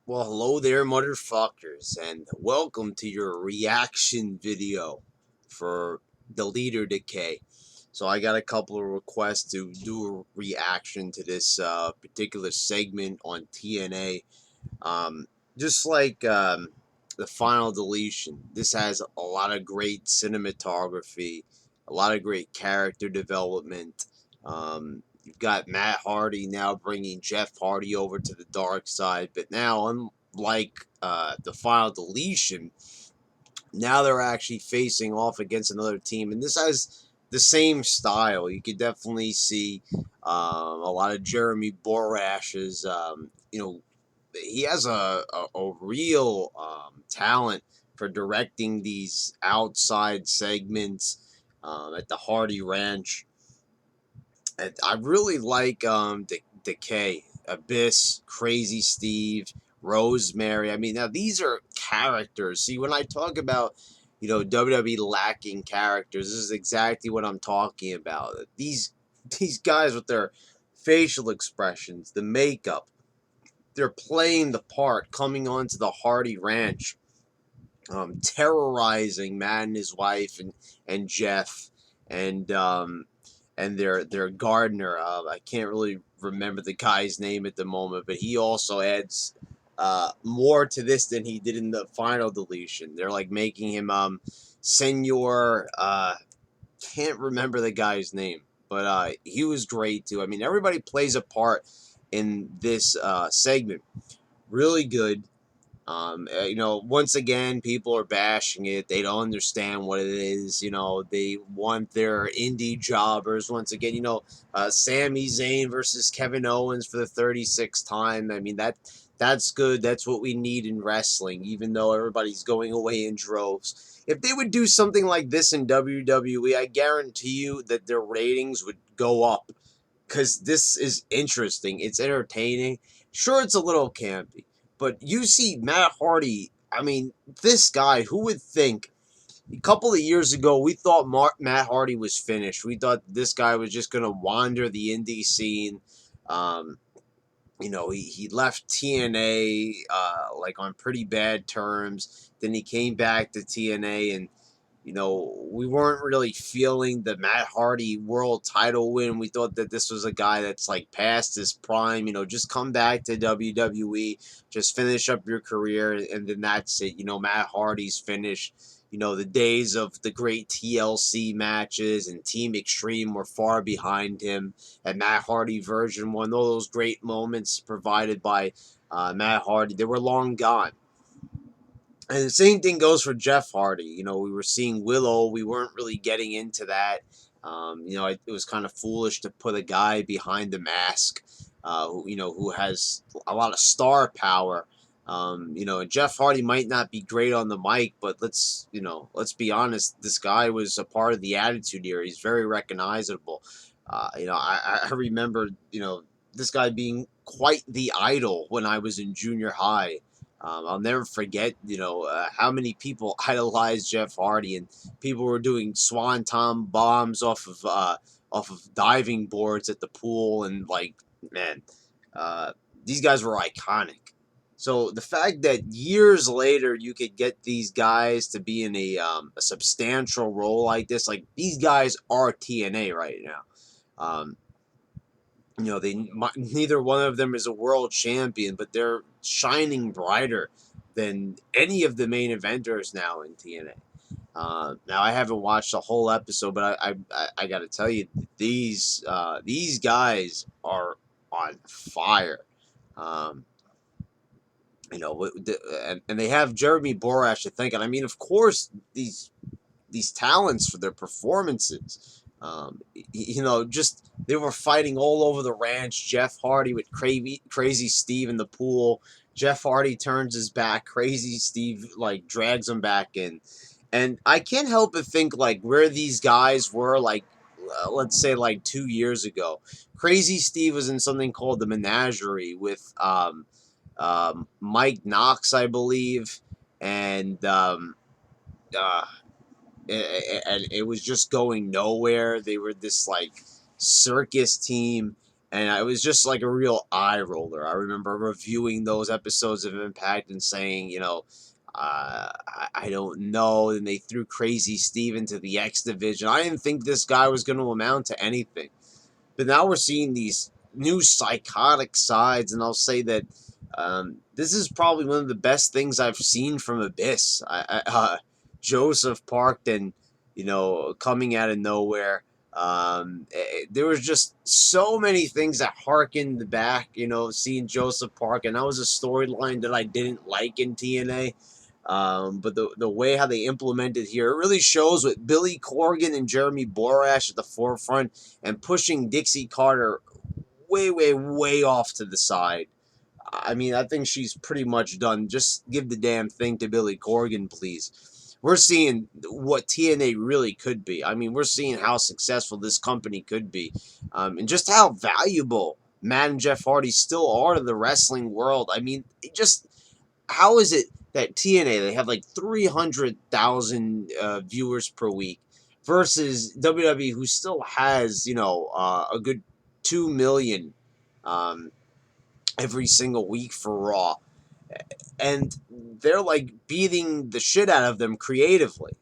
Well, hello there, motherfuckers, and welcome to your reaction video for the leader Decay. So I got a couple of requests to do a reaction to this particular segment on TNA. Um, just like the final deletion, this has a lot of great cinematography, a lot of great character development. You've got Matt Hardy now bringing Jeff Hardy over to the dark side, but now, unlike the final deletion, now they're actually facing off against another team, and this has the same style. You could definitely see a lot of Jeremy Borash's, he has a real talent for directing these outside segments at the Hardy Ranch. And I really like Decay, Abyss, Crazy Steve, Rosemary. I mean, now these are characters. See, when I talk about WWE lacking characters, this is exactly what I'm talking about. These guys with their facial expressions, the makeup, they're playing the part, coming onto the Hardy Ranch, terrorizing Matt and his wife and Jeff and their gardener. I can't really remember the guy's name at the moment, but he also adds more to this than he did in the final deletion. They're like making him Senor. Can't remember the guy's name, but he was great too. I mean, everybody plays a part in this segment. Really good. Once again, people are bashing it. They don't understand what it is. They want their indie jobbers. Once again, Sami Zayn versus Kevin Owens for the 36th time. I mean, that's good. That's what we need in wrestling, even though everybody's going away in droves. If they would do something like this in WWE, I guarantee you that their ratings would go up because this is interesting. It's entertaining. Sure, it's a little campy, but you see Matt Hardy. I mean, this guy, who would think a couple of years ago we thought Matt Hardy was finished. We thought this guy was just going to wander the indie scene. Um, he left TNA like on pretty bad terms. Then he came back to TNA and we weren't really feeling the Matt Hardy world title win. We thought that this was a guy that's like past his prime, just come back to WWE, just finish up your career, and then that's it. Matt Hardy's finished. The days of the great TLC matches and Team Extreme were far behind him. And Matt Hardy version 1, all those great moments provided by Matt Hardy, they were long gone. And the same thing goes for Jeff Hardy. We were seeing Willow. We weren't really getting into that. It was kind of foolish to put a guy behind the mask, who has a lot of star power. And Jeff Hardy might not be great on the mic, but let's be honest. This guy was a part of the Attitude Era. He's very recognizable. I remember, this guy being quite the idol when I was in junior high. I'll never forget, how many people idolized Jeff Hardy, and people were doing swanton bombs off of diving boards at the pool, and like, man, uh, these guys were iconic. So the fact that years later you could get these guys to be in a substantial role like this, like these guys are TNA right now. Um, they neither one of them is a world champion, but they're shining brighter than any of the main eventers now in TNA. Now I haven't watched the whole episode, but I got to tell you, these guys are on fire. Um, and they have Jeremy Borash to thank, and I mean, of course, these talents for their performances. Just they were fighting all over the ranch. Jeff Hardy with Crazy Steve in the pool. Jeff Hardy turns his back. Crazy Steve like drags him back in, and I can't help but think like where these guys were like, let's say like 2 years ago. Crazy Steve was in something called the Menagerie with Mike Knox, I believe, and uh, and it was just going nowhere. They were this like circus team, and it was just like a real eye roller. I remember reviewing those episodes of Impact and saying, I don't know. And they threw Crazy Steve into the X Division. I didn't think this guy was going to amount to anything. But now we're seeing these new psychotic sides, and I'll say that this is probably one of the best things I've seen from Abyss. Joseph Parkton, coming out of nowhere. There was just so many things that harkened back, seeing Joseph Park, and that was a storyline that I didn't like in TNA. But the way how they implemented here, it really shows with Billy Corgan and Jeremy Borash at the forefront and pushing Dixie Carter way, way, way off to the side. I mean, I think she's pretty much done. Just give the damn thing to Billy Corgan, please. We're seeing what TNA really could be. I mean, we're seeing how successful this company could be, and just how valuable Matt and Jeff Hardy still are to the wrestling world. I mean, just how is it that TNA, they have like 300,000 viewers per week versus WWE, who still has a good 2 million um, every single week for Raw, and they're like beating the shit out of them creatively.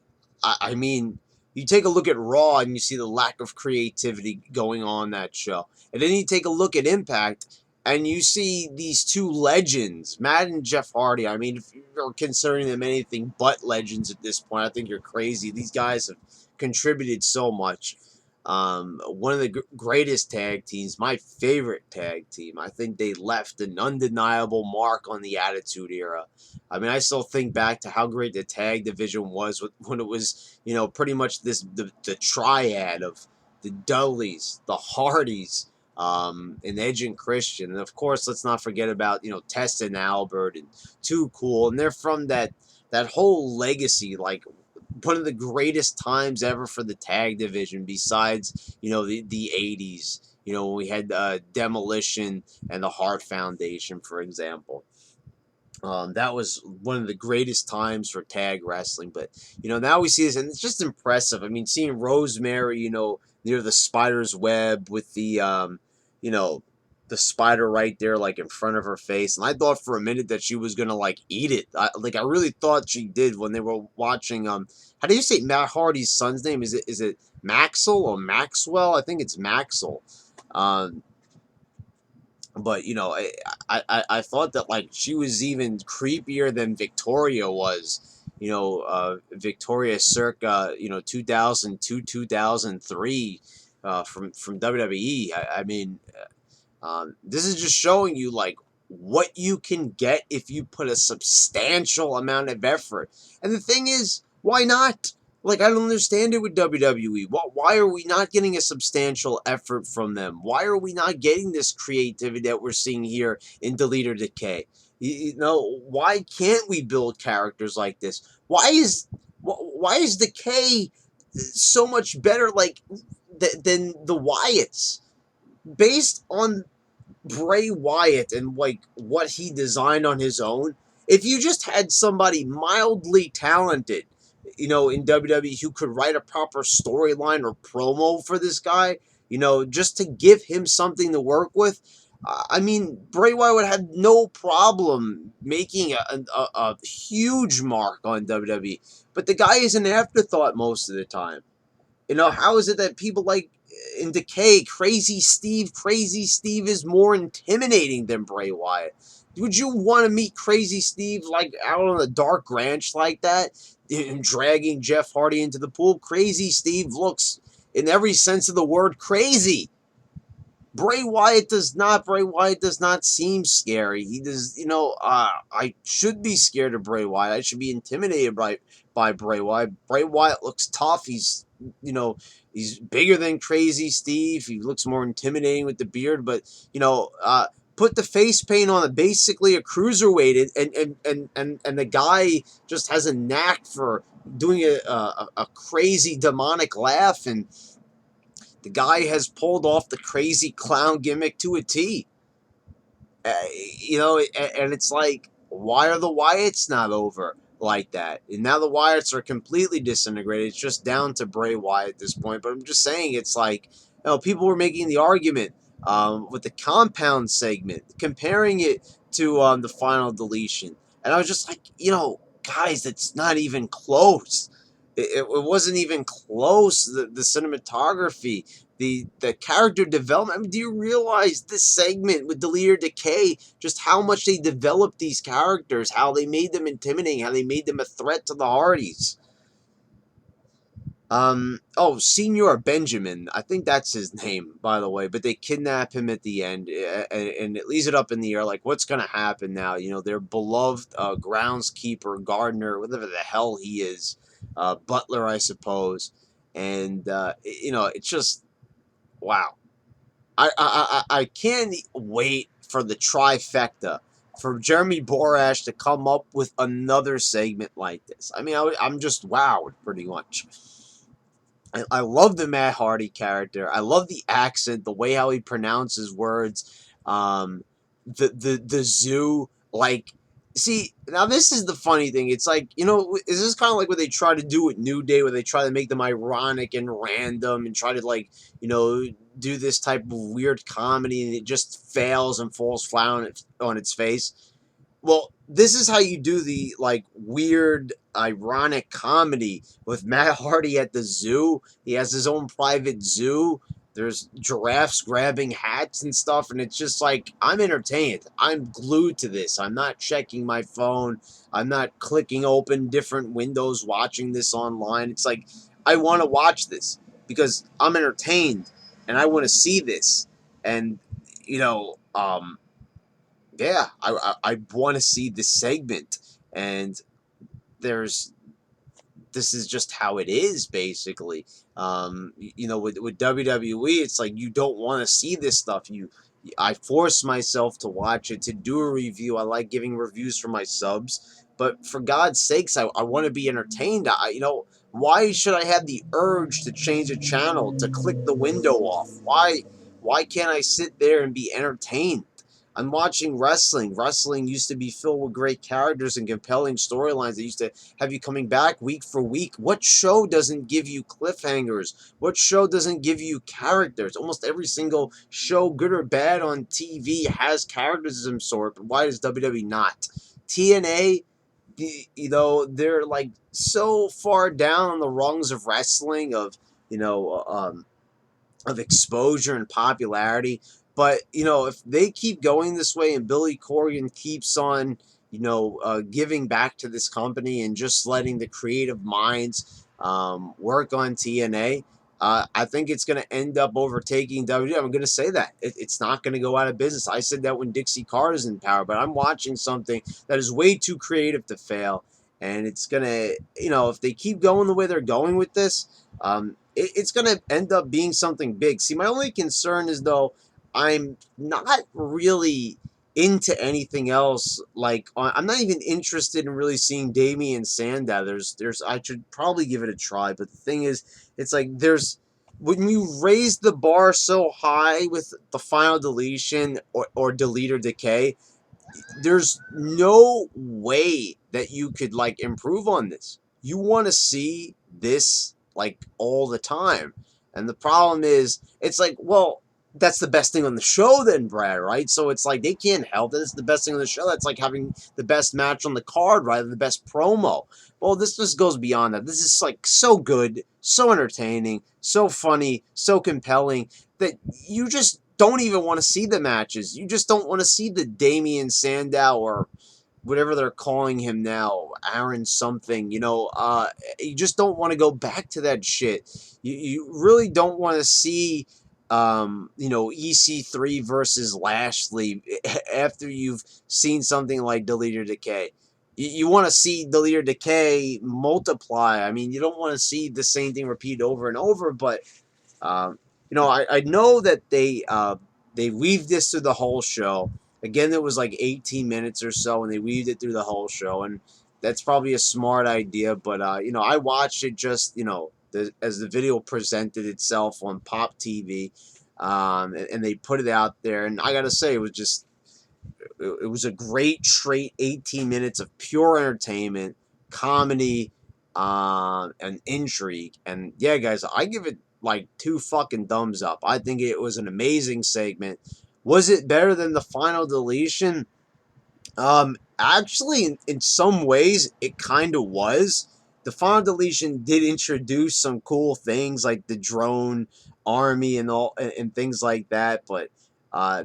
I mean, you take a look at Raw and you see the lack of creativity going on that show, and then you take a look at Impact and you see these two legends, Matt and Jeff Hardy. I mean, if you're considering them anything but legends at this point, I think you're crazy. These guys have contributed so much. One of the greatest tag teams, my favorite tag team. I think they left an undeniable mark on the Attitude Era. I mean, I still think back to how great the tag division was when it was, pretty much the triad of the Dudleys, the Hardys, and Edge and Christian, and of course, let's not forget about Test and Albert and Too Cool, and they're from that whole legacy, like one of the greatest times ever for the tag division, besides the 80s, when we had Demolition and the Hart Foundation, for example. That was one of the greatest times for tag wrestling. But now we see this, and it's just impressive. I mean, seeing Rosemary, near the spider's web with you know, the spider right there, like in front of her face, and I thought for a minute that she was gonna like eat it. I really thought she did when they were watching. How do you say Matt Hardy's son's name? Is it Maxwell or Maxwell? I think it's Maxwell. Um, but I thought that like she was even creepier than Victoria was. Victoria circa 2002 2003 from WWE. I mean, this is just showing you like what you can get if you put a substantial amount of effort. And the thing is, why not? Like, I don't understand it with WWE. Why are we not getting a substantial effort from them? Why are we not getting this creativity that we're seeing here in Delete or Decay? Why can't we build characters like this? Why is Decay so much better, like, than the Wyatts? Based on Bray Wyatt and like what he designed on his own, if you just had somebody mildly talented, in WWE who could write a proper storyline or promo for this guy, just to give him something to work with, I mean, Bray Wyatt would have no problem making a huge mark on WWE. But the guy is an afterthought most of the time. How is it that people like in Decay, Crazy Steve is more intimidating than Bray Wyatt? Would you want to meet Crazy Steve like out on a dark ranch like that and dragging Jeff Hardy into the pool? Crazy Steve looks, in every sense of the word, crazy. Bray Wyatt does not. Bray Wyatt does not seem scary. He does, I should be scared of Bray Wyatt. I should be intimidated by Bray Wyatt. Bray Wyatt looks tough. He's bigger than Crazy Steve. He looks more intimidating with the beard, but put the face paint on it, basically a cruiserweight, and the guy just has a knack for doing a crazy demonic laugh, and the guy has pulled off the crazy clown gimmick to a T. And it's like, why are the Wyatts not over like that? And now the Wyatts are completely disintegrated. It's just down to Bray Wyatt at this point. But I'm just saying, it's like, people were making the argument. with the compound segment, comparing it to the final deletion, and I was just like, guys, it's not even close. It wasn't even close. The cinematography, the character development. I mean, do you realize this segment with Deleter Decay, just how much they developed these characters, how they made them intimidating, how they made them a threat to the Hardys? Oh, Senior Benjamin. I think that's his name, by the way. But they kidnap him at the end, and it leaves it up in the air. Like, what's gonna happen now? Their beloved groundskeeper, gardener, whatever the hell he is, butler, I suppose. And it's just wow. I can't wait for the trifecta, for Jeremy Borash to come up with another segment like this. I mean, I'm just wowed, pretty much. I love the Matt Hardy character. I love the accent, the way how he pronounces words. The zoo. Like, see, now this is the funny thing. It's like, is this kind of like what they try to do with New Day, where they try to make them ironic and random and try to, like, do this type of weird comedy, and it just fails and falls flat on its face? Well, this is how you do the, like, weird ironic comedy with Matt Hardy at the zoo. He has his own private zoo. There's giraffes grabbing hats and stuff, and it's just like, I'm entertained. I'm glued to this. I'm not checking my phone. I'm not clicking open different windows watching this online. It's like, I want to watch this because I'm entertained and I want to see this. And you know, um yeah, I want to see this segment, and there's this is just how it is, basically. With WWE, it's like, you don't want to see this stuff. I force myself to watch it, to do a review. I like giving reviews for my subs, but for God's sakes, I want to be entertained. Why should I have the urge to change a channel, to click the window off? Why can't I sit there and be entertained? I'm watching wrestling. Wrestling used to be filled with great characters and compelling storylines that used to have you coming back week for week. What show doesn't give you cliffhangers? What show doesn't give you characters? Almost every single show, good or bad, on TV has characters of some sort, but why does WWE not? TNA, they're like so far down on the rungs of wrestling, of exposure and popularity. But if they keep going this way, and Billy Corgan keeps on, giving back to this company and just letting the creative minds work on TNA, I think it's going to end up overtaking WWE. I'm going to say that it's not going to go out of business. I said that when Dixie Carter's in power, but I'm watching something that is way too creative to fail. And it's going to, if they keep going the way they're going with this, it's going to end up being something big. See, my only concern is, though, I'm not really into anything else. Like, I'm not even interested in really seeing Damien Sandow. I should probably give it a try, but the thing is, it's like, when you raise the bar so high with the final deletion or delete or decay, there's no way that you could, like, improve on this. You want to see this, like, all the time. And the problem is, it's like, well, that's the best thing on the show then, Brad, right? So it's like, they can't help that it's the best thing on the show. That's like having the best match on the card rather than the best promo. Well, this just goes beyond that. This is, like, so good, so entertaining, so funny, so compelling, that you just don't even want to see the matches. You just don't want to see the Damien Sandow, or whatever they're calling him now, Aaron something. You just don't want to go back to that shit. You really don't want to see, EC3 versus Lashley after you've seen something like Delete or Decay. You want to see Delete or Decay multiply. I mean, you don't want to see the same thing repeated over and over, but I know that they weaved this through the whole show. Again, it was like 18 minutes or so, and they weaved it through the whole show, and that's probably a smart idea. But I watched it just as the video presented itself on Pop TV, and they put it out there, and I gotta say, it was a great straight 18 minutes of pure entertainment, comedy, and intrigue. And yeah, guys, I give it like 2 fucking thumbs up. I think it was an amazing segment. Was it better than the final deletion? Actually, in some ways, it kind of was. The final deletion did introduce some cool things like the drone army and all and things like that, but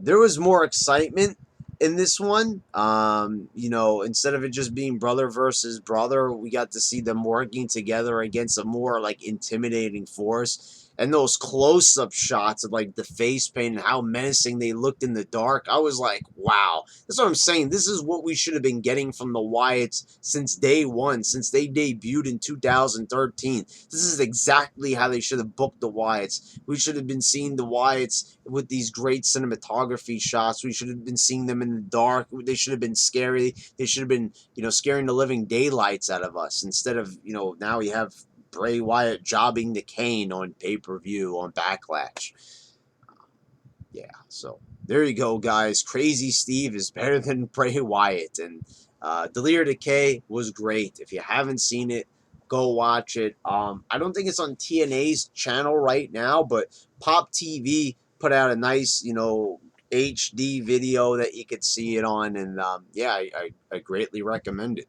there was more excitement in this one. Instead of it just being brother versus brother, we got to see them working together against a more like intimidating force. And those close-up shots of like the face paint and how menacing they looked in the dark, I was like, wow, that's what I'm saying. This is what we should have been getting from the Wyatts since day one, since they debuted in 2013. This is exactly how they should have booked the Wyatts. We should have been seeing the Wyatts with these great cinematography shots. We should have been seeing them in the dark. They should have been scary. They should have been, scaring the living daylights out of us. Instead of, now we have Bray Wyatt jobbing the cane on pay-per-view on Backlash. Yeah, so there you go, guys. Crazy Steve is better than Bray Wyatt, and Decay was great. If you haven't seen it, go watch it. I don't think it's on TNA's channel right now, but Pop TV put out a nice, HD video that you could see it on, and yeah, I greatly recommend it.